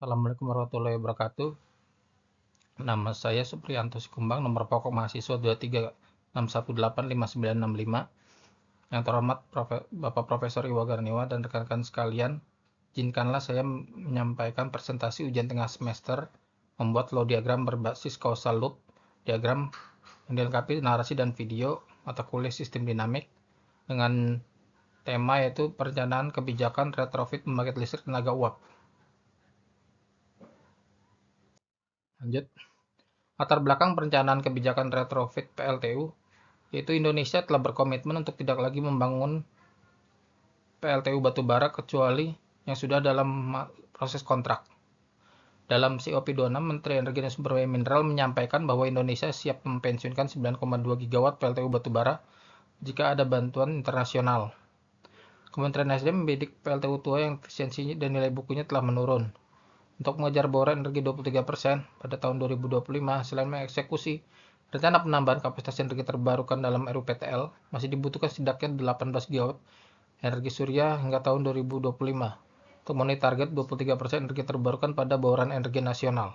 Assalamualaikum warahmatullahi wabarakatuh. Nama saya Supriyanto Sikumbang, nomor pokok mahasiswa 2361859965. Yang terhormat Bapak Profesor Iwa Garniwa dan rekan-rekan sekalian, izinkanlah saya menyampaikan presentasi ujian tengah semester membuat flow diagram berbasis causal loop, diagram yang dilengkapi narasi dan video, mata kuliah sistem dinamik, dengan tema yaitu perencanaan kebijakan retrofit pembangkit listrik tenaga uap. Lanjut. Latar belakang perencanaan kebijakan retrofit PLTU, yaitu Indonesia telah berkomitmen untuk tidak lagi membangun PLTU batubara kecuali yang sudah dalam proses kontrak. Dalam COP26, Menteri Energi dan Sumber Daya Mineral menyampaikan bahwa Indonesia siap mempensiunkan 9,2 gigawatt PLTU batubara jika ada bantuan internasional. Kementerian SDM membidik PLTU tua yang efisiensinya dan nilai bukunya telah menurun. Untuk mengejar bauran energi 23% pada tahun 2025, selain mengeksekusi rencana penambahan kapasitas energi terbarukan dalam RUPTL, masih dibutuhkan setidaknya 18 gigawatt energi surya hingga tahun 2025 untuk memenuhi target 23% energi terbarukan pada bauran energi nasional.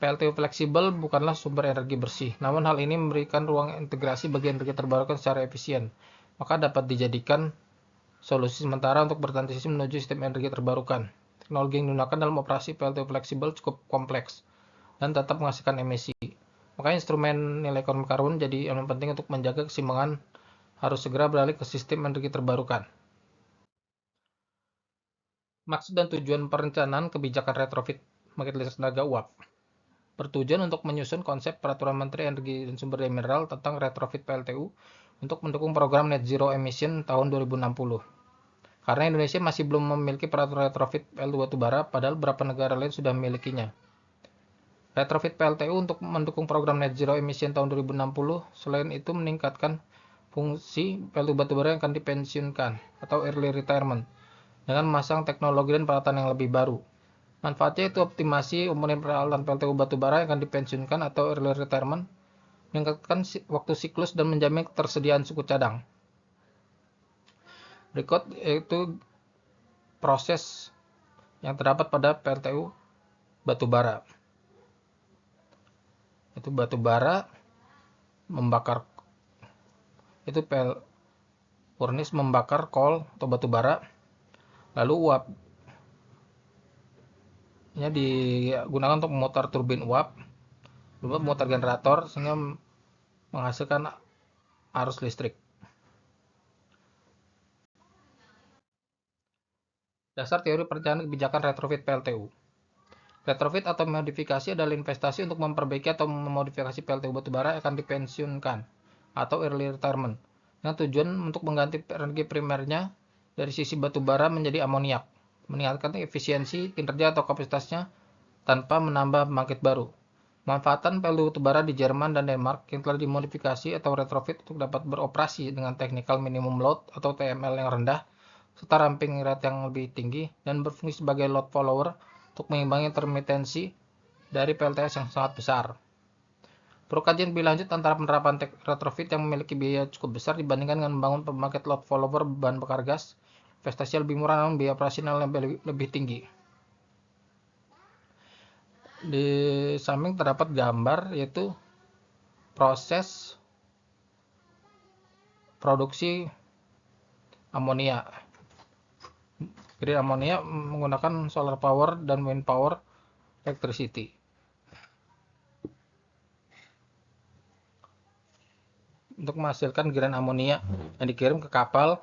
PLTU fleksibel bukanlah sumber energi bersih, namun hal ini memberikan ruang integrasi bagi energi terbarukan secara efisien, maka dapat dijadikan solusi sementara untuk bertransisi menuju sistem energi terbarukan. Teknologi yang digunakan dalam operasi PLTU fleksibel cukup kompleks dan tetap menghasilkan emisi. Maka instrumen nilai ekonomi karbon jadi elemen penting untuk menjaga keseimbangan harus segera beralih ke sistem energi terbarukan. Maksud dan tujuan perencanaan kebijakan retrofit pembangkit listrik tenaga uap bertujuan untuk menyusun konsep Peraturan Menteri Energi dan Sumber Daya Mineral tentang retrofit PLTU untuk mendukung program net zero emission tahun 2060. Karena Indonesia masih belum memiliki peraturan retrofit PLTU batubara, padahal beberapa negara lain sudah memilikinya. Retrofit PLTU untuk mendukung program net zero emission tahun 2060, selain itu meningkatkan fungsi PLTU batubara yang akan dipensiunkan atau early retirement dengan memasang teknologi dan peralatan yang lebih baru. Manfaatnya itu optimasi komponen peralatan PLTU batubara yang akan dipensiunkan atau early retirement, meningkatkan waktu siklus dan menjamin ketersediaan suku cadang. Berikut yaitu proses yang terdapat pada PLTU batubara. Itu batubara membakar, itu furnace membakar kol atau batubara, lalu uapnya digunakan untuk memutar turbin uap, lalu memutar generator sehingga menghasilkan arus listrik. Dasar teori perencanaan kebijakan retrofit PLTU. Retrofit atau modifikasi adalah investasi untuk memperbaiki atau memodifikasi PLTU batubara yang akan dipensiunkan atau early retirement dengan tujuan untuk mengganti energi primernya dari sisi batubara menjadi amoniak, meningkatkan efisiensi, kinerja atau kapasitasnya tanpa menambah pembangkit baru. Manfaatan PLTU batubara di Jerman dan Denmark yang telah dimodifikasi atau retrofit untuk dapat beroperasi dengan technical minimum load atau TML yang rendah serta ramping rate yang lebih tinggi dan berfungsi sebagai load follower untuk mengimbangi intermitensi dari PLTS yang sangat besar. Perlu kajian lebih lanjut antara penerapan retrofit yang memiliki biaya cukup besar dibandingkan dengan membangun pembangkit load follower bahan bakar gas. Investasi lebih murah namun biaya operasional lebih tinggi. Di samping terdapat gambar yaitu proses produksi amonia. Green amonia menggunakan solar power dan wind power electricity. Untuk menghasilkan green amonia yang dikirim ke kapal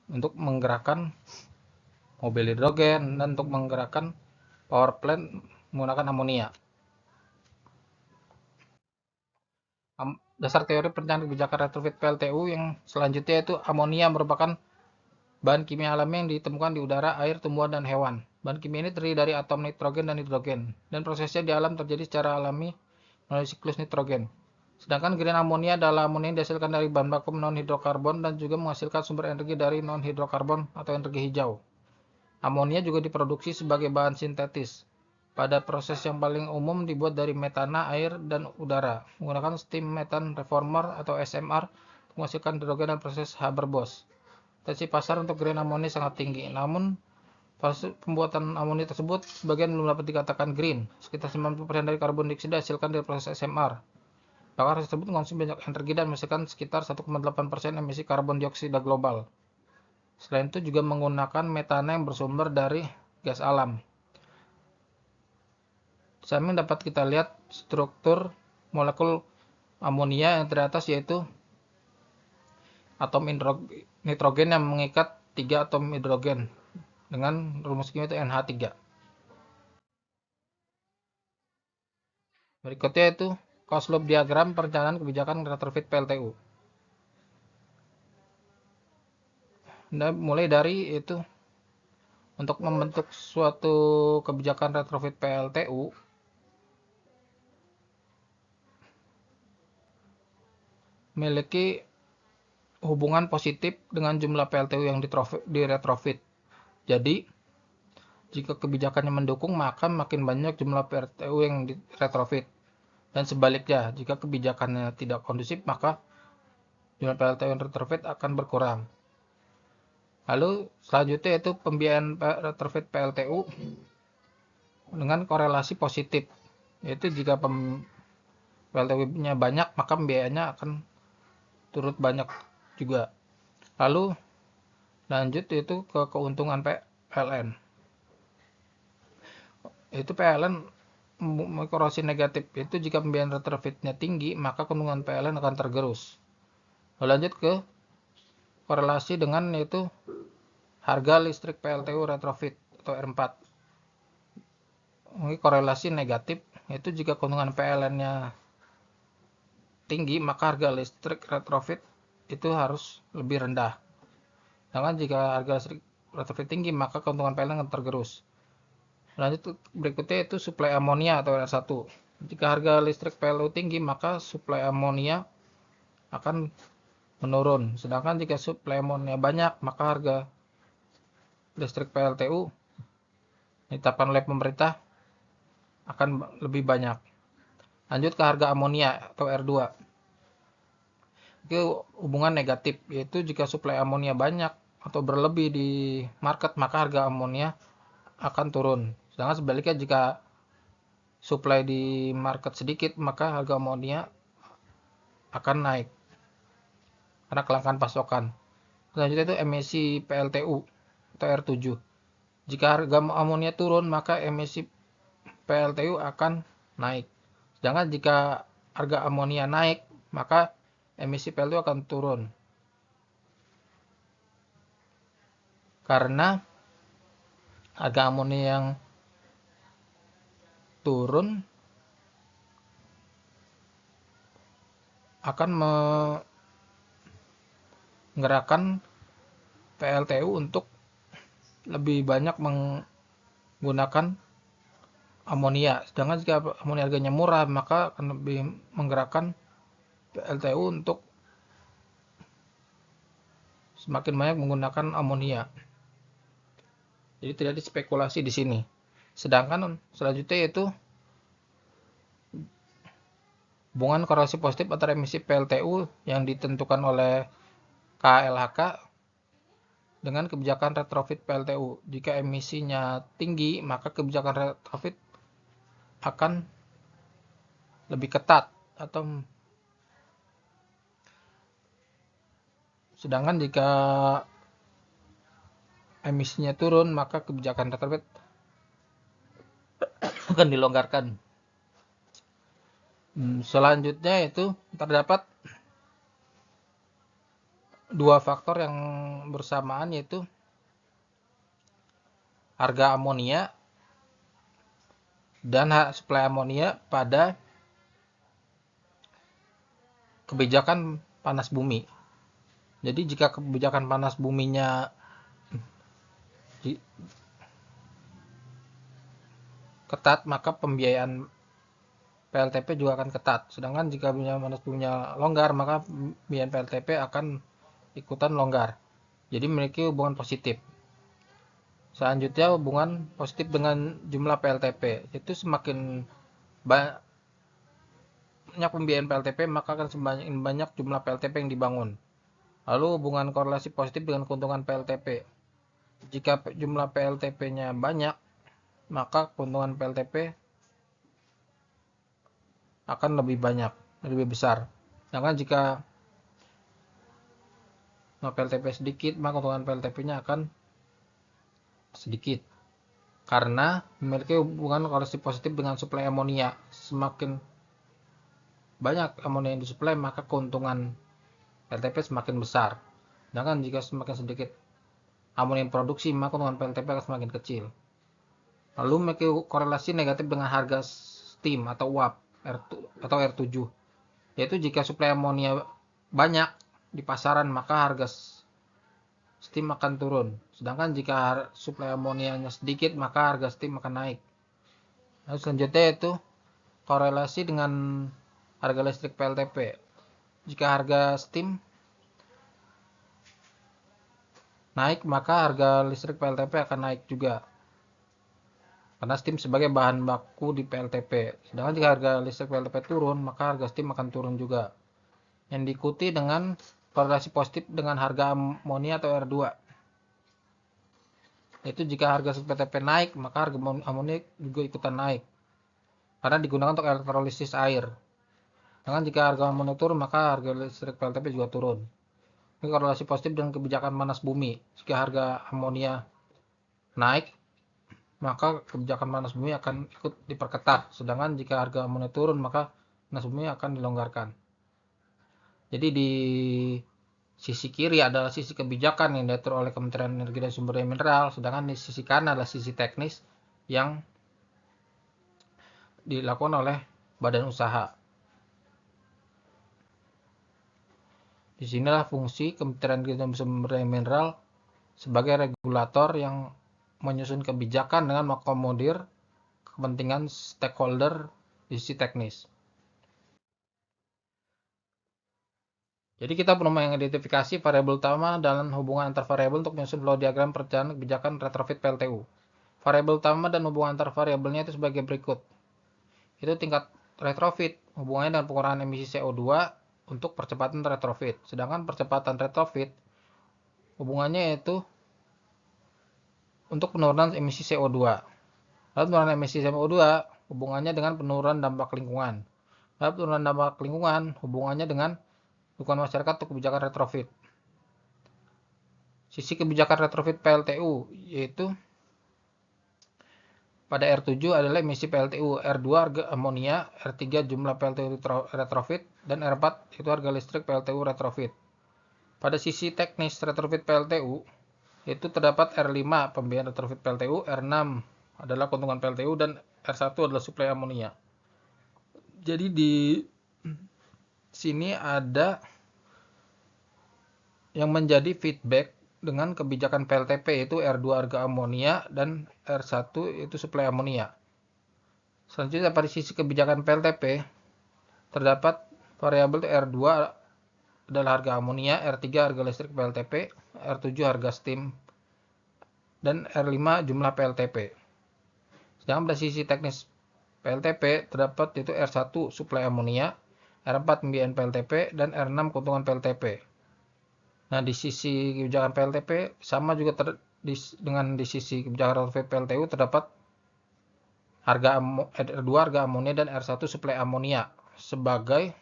untuk menggerakkan mobil hidrogen dan untuk menggerakkan power plant menggunakan amonia. Dasar teori perencanaan kebijakan retrofit PLTU yang selanjutnya yaitu amonia merupakan bahan kimia alami yang ditemukan di udara, air, tumbuhan, dan hewan. Bahan kimia ini terdiri dari atom nitrogen dan hidrogen, dan prosesnya di alam terjadi secara alami melalui siklus nitrogen. Sedangkan green amonia adalah amonia yang dihasilkan dari bahan baku non-hidrokarbon dan juga menghasilkan sumber energi dari non-hidrokarbon atau energi hijau. Amonia juga diproduksi sebagai bahan sintetis. Pada proses yang paling umum dibuat dari metana, air, dan udara, menggunakan steam methane reformer atau SMR untuk menghasilkan hidrogen dan proses Haber-Bosch. Potensi pasar untuk green amonia sangat tinggi. Namun, proses pembuatan amonia tersebut sebagian belum dapat dikatakan green. Sekitar 90% dari karbon dioksida dihasilkan dari proses SMR. Bahkan proses tersebut mengonsumsi banyak energi dan menghasilkan sekitar 1,8% emisi karbon dioksida global. Selain itu juga menggunakan metana yang bersumber dari gas alam. Di samping dapat kita lihat struktur molekul amonia yang teratas, yaitu atom nitrogen yang mengikat 3 atom hidrogen dengan rumus kimia itu NH3. Berikutnya itu closed loop diagram perencanaan kebijakan retrofit PLTU. Nah, mulai dari itu, untuk membentuk suatu kebijakan retrofit PLTU, memiliki hubungan positif dengan jumlah PLTU yang di retrofit. Jadi, jika kebijakannya mendukung, maka makin banyak jumlah PLTU yang di retrofit. Dan sebaliknya, jika kebijakannya tidak kondusif, maka jumlah PLTU yang retrofit akan berkurang. Lalu selanjutnya itu pembiayaan retrofit PLTU dengan korelasi positif, yaitu jika PLTU-nya banyak, maka pembiayaannya akan turut banyak juga. Lalu lanjut itu ke keuntungan PLN. Itu PLN korelasi negatif, itu jika pembiayaan retrofitnya tinggi, maka keuntungan PLN akan tergerus. Lalu lanjut ke korelasi dengan yaitu harga listrik PLTU retrofit atau R4. Ini korelasi negatif, yaitu jika keuntungan PLN-nya tinggi, maka harga listrik retrofit itu harus lebih rendah. Sedangkan jika harga listrik retrofit tinggi, maka keuntungan PLN akan tergerus. Lanjut berikutnya itu suplai amonia atau R1. Jika harga listrik PLTU tinggi, maka suplai amonia akan menurun. Sedangkan jika suplai amonia banyak, maka harga listrik PLTU ditetapkan oleh pemerintah akan lebih banyak. Lanjut ke harga amonia atau R2. Itu hubungan negatif, yaitu jika suplai amonia banyak atau berlebih di market, maka harga amonia akan turun. Sedangkan sebaliknya, jika suplai di market sedikit, maka harga amonia akan naik karena kelangkaan pasokan. Selanjutnya itu emisi PLTU atau R7. Jika harga amonia turun, maka emisi PLTU akan naik. Sedangkan jika harga amonia naik, maka emisi PLTU akan turun. Karena harga amonia yang turun akan menggerakkan PLTU untuk lebih banyak menggunakan amonia. Sedangkan jika amonia harganya murah, maka akan lebih menggerakkan PLTU untuk semakin banyak menggunakan amonia. Jadi tidak dispekulasi di sini. Sedangkan selanjutnya yaitu hubungan korelasi positif antara emisi PLTU yang ditentukan oleh KLHK dengan kebijakan retrofit PLTU. Jika emisinya tinggi, maka kebijakan retrofit akan lebih ketat, atau sedangkan jika emisinya turun, maka kebijakan retrofit akan dilonggarkan. Selanjutnya itu terdapat dua faktor yang bersamaan, yaitu harga amonia dan suplai amonia pada kebijakan panas bumi. Jadi jika kebijakan panas buminya ketat, maka pembiayaan PLTP juga akan ketat. Sedangkan jika panas buminya longgar, maka pembiayaan PLTP akan ikutan longgar. Jadi memiliki hubungan positif. Selanjutnya hubungan positif dengan jumlah PLTP. Itu semakin banyak pembiayaan PLTP, maka akan semakin banyak jumlah PLTP yang dibangun. Lalu hubungan korelasi positif dengan keuntungan PLTP. Jika jumlah PLTP-nya banyak, maka keuntungan PLTP akan lebih banyak, lebih besar. Sedangkan jika PLTP sedikit, maka keuntungan PLTP-nya akan sedikit. Karena memiliki hubungan korelasi positif dengan suplai amonia. Semakin banyak amonia yang disuplai, maka keuntungan PLTP semakin besar. Sedangkan jika semakin sedikit amonia yang produksi, maka keuntungan PLTP akan semakin kecil. Lalu memiliki korelasi negatif dengan harga steam atau uap atau R7. Yaitu jika suplai amonia banyak di pasaran, maka harga steam akan turun. Sedangkan jika suplai amonianya sedikit, maka harga steam akan naik. Lalu selanjutnya itu korelasi dengan harga listrik PLTP. Jika harga steam naik, maka harga listrik PLTP akan naik juga. Karena steam sebagai bahan baku di PLTP. Sedangkan jika harga listrik PLTP turun, maka harga steam akan turun juga. Yang diikuti dengan korelasi positif dengan harga amonia atau R2. Yaitu jika harga PLTP naik, maka harga amonia juga ikutan naik. Karena digunakan untuk elektrolisis air. Sedangkan jika harga amonia turun, maka harga listrik PLTP juga turun. Ini korelasi positif dengan kebijakan panas bumi. Jika harga amonia naik, maka kebijakan panas bumi akan ikut diperketat. Sedangkan jika harga amonia turun, maka panas bumi akan dilonggarkan. Jadi di sisi kiri adalah sisi kebijakan yang diatur oleh Kementerian Energi dan Sumber Daya Mineral, sedangkan di sisi kanan adalah sisi teknis yang dilakukan oleh badan usaha. Disinilah fungsi Kementerian Energi dan Sumber Daya Mineral sebagai regulator yang menyusun kebijakan dengan mengakomodir kepentingan stakeholder di sisi teknis. Jadi kita perlu mengidentifikasi variabel utama dalam hubungan antar variabel untuk menyusun flow diagram perencanaan kebijakan retrofit PLTU. Variabel utama dan hubungan antar variabelnya itu sebagai berikut. Itu tingkat retrofit, hubungannya dengan pengurangan emisi CO2 untuk percepatan retrofit. Sedangkan percepatan retrofit, hubungannya yaitu untuk penurunan emisi CO2. Lalu penurunan emisi CO2 hubungannya dengan penurunan dampak lingkungan. Lalu penurunan dampak lingkungan hubungannya dengan dukungan masyarakat untuk kebijakan retrofit. Sisi kebijakan retrofit PLTU yaitu pada R7 adalah emisi PLTU, R2 harga amonia, R3 jumlah PLTU retrofit, dan R4 itu harga listrik PLTU retrofit. Pada sisi teknis retrofit PLTU itu terdapat R5 pembiayaan retrofit PLTU, R6 adalah keuntungan PLTU, dan R1 adalah suplai amonia. Jadi di sini ada yang menjadi feedback dengan kebijakan PLTP yaitu R2 harga amonia dan R1 itu suplai amonia. Selanjutnya pada sisi kebijakan PLTP terdapat variabel R2 adalah harga amonia, R3 harga listrik PLTP, R7 harga steam, dan R5 jumlah PLTP. Sedangkan pada sisi teknis PLTP terdapat yaitu R1 suplai amonia, R4 pembiayaan PLTP, dan R6 keuntungan PLTP. Nah, di sisi kebijakan PLTP sama juga dengan di sisi kebijakan retrofit PLTU terdapat harga R2 harga amonia dan R1 suplai amonia sebagai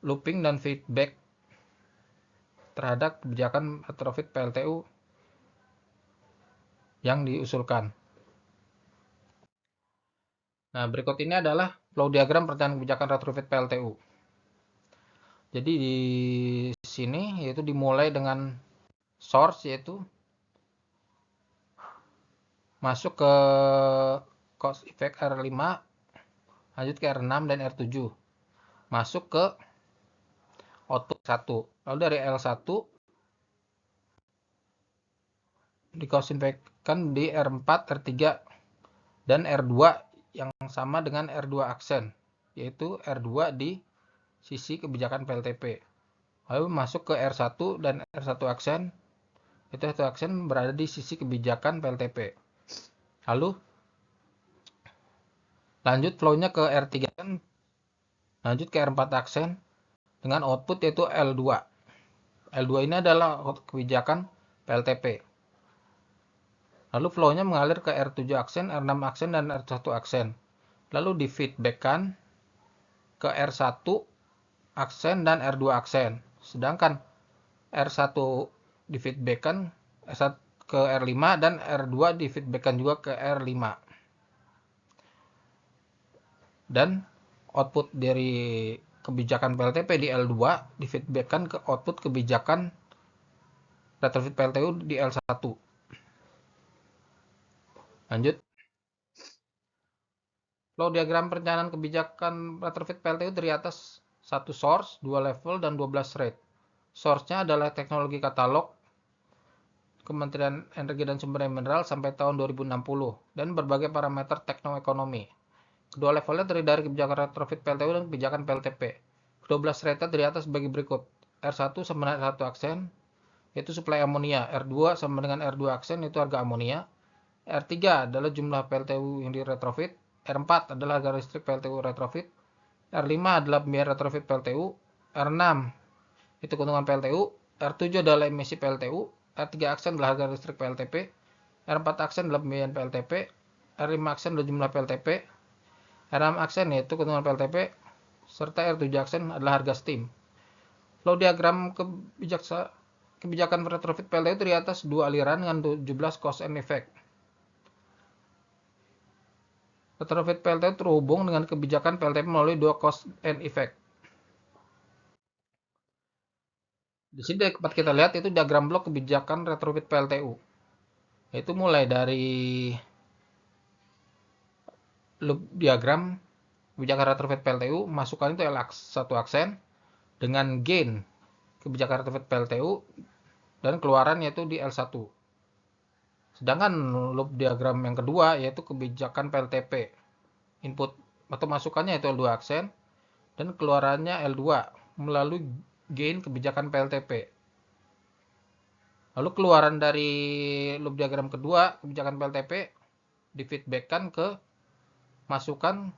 looping dan feedback terhadap kebijakan retrofit PLTU yang diusulkan. Nah, berikut ini adalah flow diagram perencanaan kebijakan retrofit PLTU. Jadi di sini yaitu dimulai dengan source yaitu masuk ke cause effect R5, lanjut ke R6 dan R7. Masuk ke output 1. Lalu dari L1 di cause effect kan di R4, R3 dan R2 yang sama dengan R2 aksen, yaitu R2 di sisi kebijakan PLTP. Lalu masuk ke R1 dan R1 aksen, itu R1 aksen berada di sisi kebijakan PLTP. Lalu lanjut flow-nya ke R3 aksen, lanjut ke R4 aksen dengan output yaitu L2. L2 ini adalah kebijakan PLTP. Lalu flow-nya mengalir ke R7 aksen, R6 aksen, dan R1 aksen. Lalu di feedback-kan ke R1 aksen dan R2 aksen. Sedangkan R1 di feedback-kan ke R5 dan R2 di feedback-kan juga ke R5. Dan output dari kebijakan PLTP di L2 di feedback-kan ke output kebijakan retrofit PLTU di L1. Lanjut. Flow diagram perencanaan kebijakan retrofit PLTU dari atas satu source, 2 level, dan 12 rate. Source-nya adalah teknologi katalog Kementerian Energi dan Sumber Daya Mineral sampai tahun 2060 dan berbagai parameter teknoekonomi. Kedua levelnya terdiri dari kebijakan retrofit PLTU dan kebijakan PLTP. 12 rate dari atas bagi berikut. R1 sama dengan R1 aksen, yaitu suplai amonia. R2 sama dengan R2 aksen, yaitu harga amonia. R3 adalah jumlah PLTU yang di retrofit. R4 adalah harga listrik PLTU retrofit. R5 adalah biaya retrofit PLTU. R6 itu keuntungan PLTU. R7 adalah emisi PLTU. R3 aksen adalah harga listrik PLTP. R4 aksen adalah pembiayaan PLTP. R5 aksen adalah jumlah PLTP. R6 aksen yaitu keuntungan PLTP. Serta R7 aksen adalah harga steam. Flow diagram kebijakan retrofit PLTU di atas dua aliran dengan 17 cause and effect. Retrofit PLTU terhubung dengan kebijakan PLTP melalui dua cause and effect. Di sini dapat kita lihat itu diagram blok kebijakan retrofit PLTU. Itu mulai dari loop diagram kebijakan retrofit PLTU, masukan itu L1 aksen dengan gain kebijakan retrofit PLTU dan keluaran yaitu di L1. Sedangkan loop diagram yang kedua yaitu kebijakan PLTP. Input atau masukannya itu L2 aksen dan keluarannya L2 melalui gain kebijakan PLTP. Lalu keluaran dari loop diagram kedua, kebijakan PLTP difeedbackkan ke masukan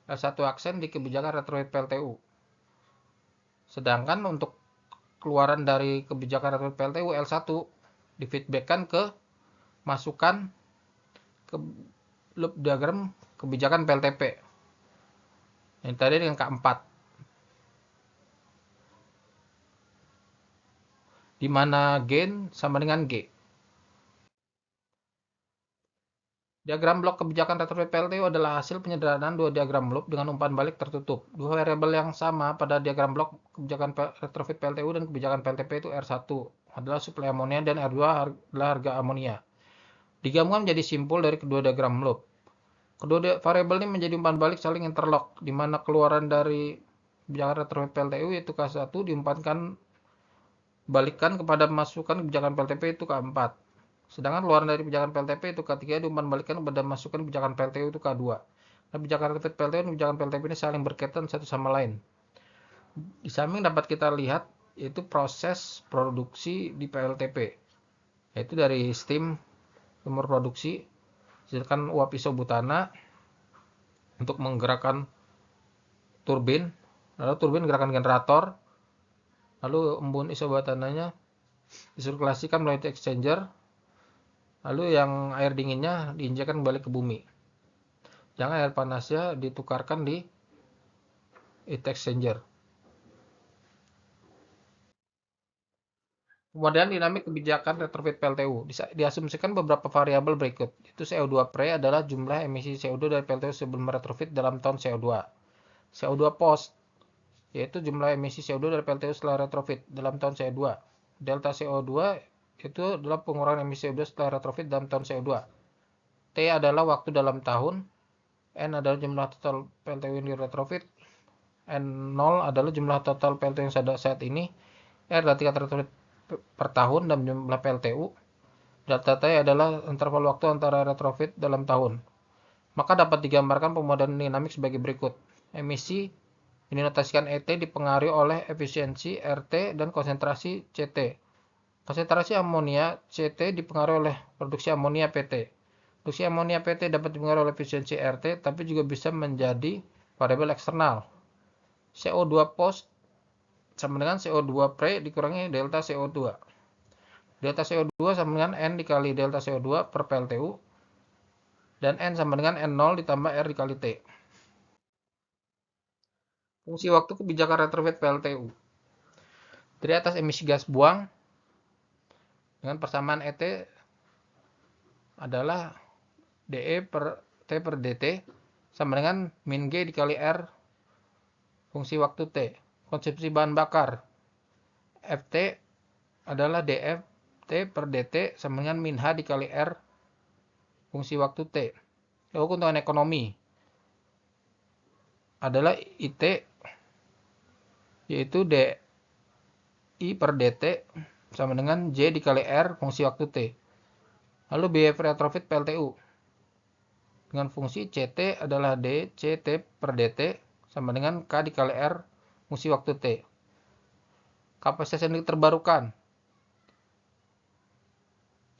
L1 aksen di kebijakan retrofit PLTU. Sedangkan untuk keluaran dari kebijakan retrofit PLTU L1 difeedbackkan ke masukan ke loop diagram kebijakan PLTP. Yang tadi dengan K4. Di mana gain sama dengan G. Diagram blok kebijakan retrofit PLTU adalah hasil penyederhanaan dua diagram loop dengan umpan balik tertutup. Dua variabel yang sama pada diagram blok kebijakan retrofit PLTU dan kebijakan PLTP itu R1 adalah suplai amonia dan R2 adalah harga amonia. Digabungkan menjadi simpul dari kedua diagram loop. Kedua variabel ini menjadi umpan balik saling interlock, di mana keluaran dari kebijakan retrofit PLTU yaitu K1 diumpankan balikan kepada masukan kebijakan PLTP itu K4. Sedangkan keluaran dari kebijakan PLTP itu K3 diumpan balikan kepada masukan kebijakan PLTU itu K2. Nah, kebijakan retrofit PLTU dan kebijakan PLTP ini saling berkaitan satu sama lain. Di samping dapat kita lihat yaitu proses produksi di PLTP, yaitu dari steam sumber produksi, hasilkan uap isobutana untuk menggerakkan turbin, lalu turbin gerakan generator, lalu embun isobutananya disirkulasikan melalui heat exchanger, lalu yang air dinginnya diinjekkan kembali ke bumi. Yang air panasnya ditukarkan di heat exchanger. Kemudian dinamik kebijakan retrofit PLTU. Diasumsikan beberapa variabel berikut. Itu CO2 pre adalah jumlah emisi CO2 dari PLTU sebelum retrofit dalam tahun CO2. CO2 post yaitu jumlah emisi CO2 dari PLTU setelah retrofit dalam tahun CO2. Delta CO2 itu adalah pengurangan emisi CO2 setelah retrofit dalam tahun CO2. T adalah waktu dalam tahun. N adalah jumlah total PLTU yang di retrofit. N0 adalah jumlah total PLTU yang ada saat ini. R adalah tingkat retrofit per tahun dan jumlah PLTU. Delta T adalah interval waktu antara retrofit dalam tahun. Maka dapat digambarkan pemodelan dinamik sebagai berikut. Emisi dinotasikan ET dipengaruhi oleh efisiensi RT dan konsentrasi CT. Konsentrasi amonia CT dipengaruhi oleh produksi amonia PT. Produksi amonia PT dapat dipengaruhi oleh efisiensi RT, tapi juga bisa menjadi variabel eksternal. CO2 post sama dengan CO2 pre dikurangi delta CO2. Delta CO2 sama dengan N dikali delta CO2 per PLTU. Dan N sama dengan N0 ditambah R dikali T. Fungsi waktu kebijakan retrofit PLTU. Dari atas emisi gas buang dengan persamaan ET adalah DE per T per DT sama dengan min G dikali R fungsi waktu T. Konsumsi bahan bakar FT adalah DF T per DT sama dengan min H dikali R fungsi waktu T. Lalu keuntungan ekonomi adalah IT yaitu DI per DT sama dengan J dikali R fungsi waktu T. Lalu biaya retrofit PLTU dengan fungsi CT adalah D CT per DT sama dengan K dikali R fungsi waktu T. Kapasitas energi terbarukan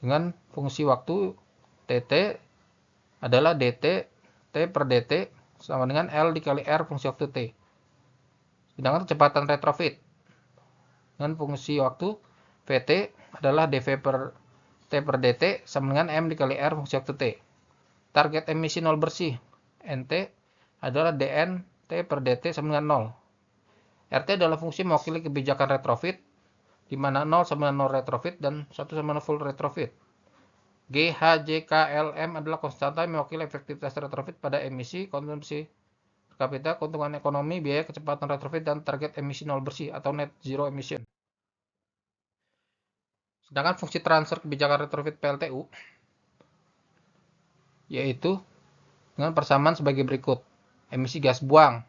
dengan fungsi waktu TT adalah DT T per DT sama dengan L dikali R fungsi waktu T. Sedangkan kecepatan retrofit dengan fungsi waktu VT adalah dV per T per DT sama dengan M dikali R fungsi waktu T. Target emisi nol bersih NT adalah DN T per DT sama dengan 0. RT adalah fungsi mewakili kebijakan retrofit, di mana 0 sama dengan 0 retrofit dan 1 sama dengan full retrofit. G, H, J, K, L, M adalah konstanta yang mewakili efektivitas retrofit pada emisi, konsumsi per kapita, keuntungan ekonomi, biaya, kecepatan retrofit, dan target emisi nol bersih atau net zero emission. Sedangkan fungsi transfer kebijakan retrofit PLTU yaitu dengan persamaan sebagai berikut. Emisi gas buang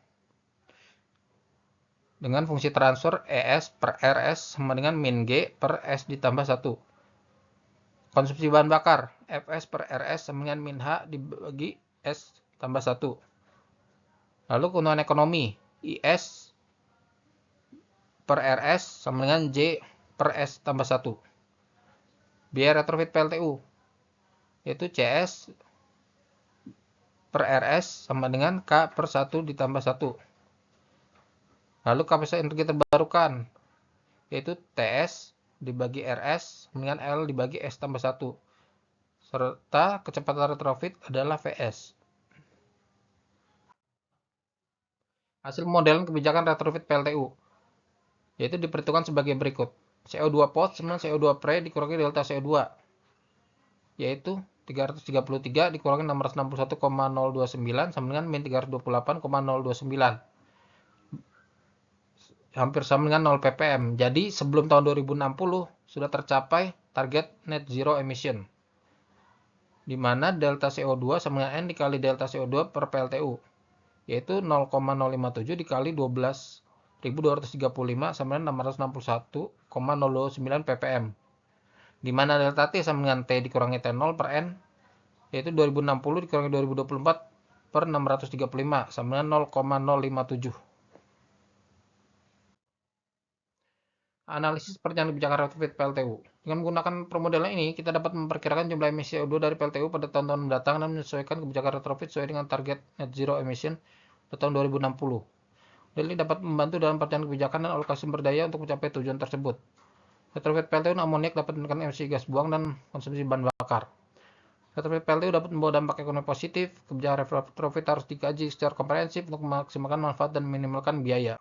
dengan fungsi transfer ES per RS sama dengan min G per S ditambah 1. Konsumsi bahan bakar Fs per Rs sama dengan min H dibagi S tambah 1. Lalu keuntungan ekonomi IS per Rs sama dengan J per S tambah 1. Biaya retrofit PLTU yaitu CS per Rs sama dengan K per 1 ditambah 1. Lalu kapasitas energi terbarukan yaitu TS dibagi RS dengan L dibagi S tambah 1. Serta kecepatan retrofit adalah VS. Hasil modelan kebijakan retrofit PLTU yaitu diperhitungkan sebagai berikut. CO2 post sama CO2 pre dikurangi delta CO2 yaitu 333 dikurangi 661,029 sama dengan min 328,029. Hampir sama dengan 0 ppm. Jadi sebelum tahun 2060 sudah tercapai target net zero emission, di mana delta CO2 sama dengan N dikali delta CO2 per PLTU, yaitu 0,057 dikali 12.235 sama dengan 661,029 ppm, di mana delta T sama dengan T dikurangi T0 per N, yaitu 2060 dikurangi 2024 per 635 sama dengan 0,057. Analisis perencanaan kebijakan retrofit PLTU. Dengan menggunakan permodelan ini, kita dapat memperkirakan jumlah emisi CO2 dari PLTU pada tahun-tahun mendatang dan menyesuaikan kebijakan retrofit sesuai dengan target net zero emission pada tahun 2060. Dan ini dapat membantu dalam perencanaan kebijakan dan alokasi sumber daya untuk mencapai tujuan tersebut. Retrofit PLTU amoniak dapat menekan emisi gas buang dan konsumsi bahan bakar. Retrofit PLTU dapat membawa dampak ekonomi positif. Kebijakan retrofit harus dikaji secara komprehensif untuk memaksimalkan manfaat dan meminimalkan biaya.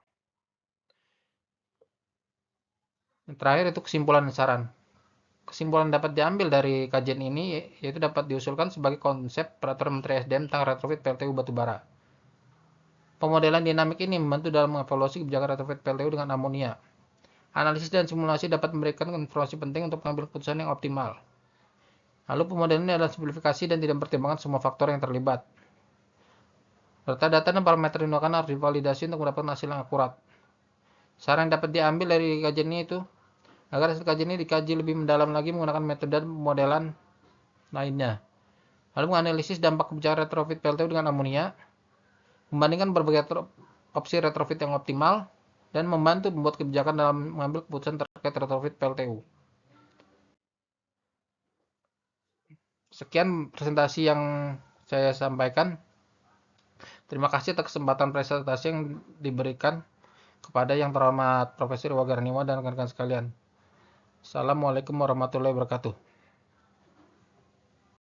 Yang terakhir itu kesimpulan dan saran. Kesimpulan dapat diambil dari kajian ini yaitu dapat diusulkan sebagai konsep peraturan Menteri SDM tentang retrofit PLTU batubara. Pemodelan dinamik ini membantu dalam mengevaluasi kebijakan retrofit PLTU dengan amonia. Analisis dan simulasi dapat memberikan informasi penting untuk mengambil keputusan yang optimal. Lalu pemodelan ini adalah simplifikasi dan tidak mempertimbangkan semua faktor yang terlibat. Data-data dan parameter digunakan harus divalidasi untuk mendapatkan hasil yang akurat. Saran yang dapat diambil dari kajian ini itu agar hasil kajian ini dikaji lebih mendalam lagi menggunakan metode dan pemodelan lainnya. Lalu menganalisis dampak kebijakan retrofit PLTU dengan amonia, membandingkan berbagai opsi retrofit yang optimal, dan membantu membuat kebijakan dalam mengambil keputusan terkait retrofit PLTU. Sekian presentasi yang saya sampaikan. Terima kasih atas kesempatan presentasi yang diberikan. Kepada yang terhormat Profesor Iwa Garniwa dan rekan-rekan sekalian. Assalamualaikum warahmatullahi wabarakatuh.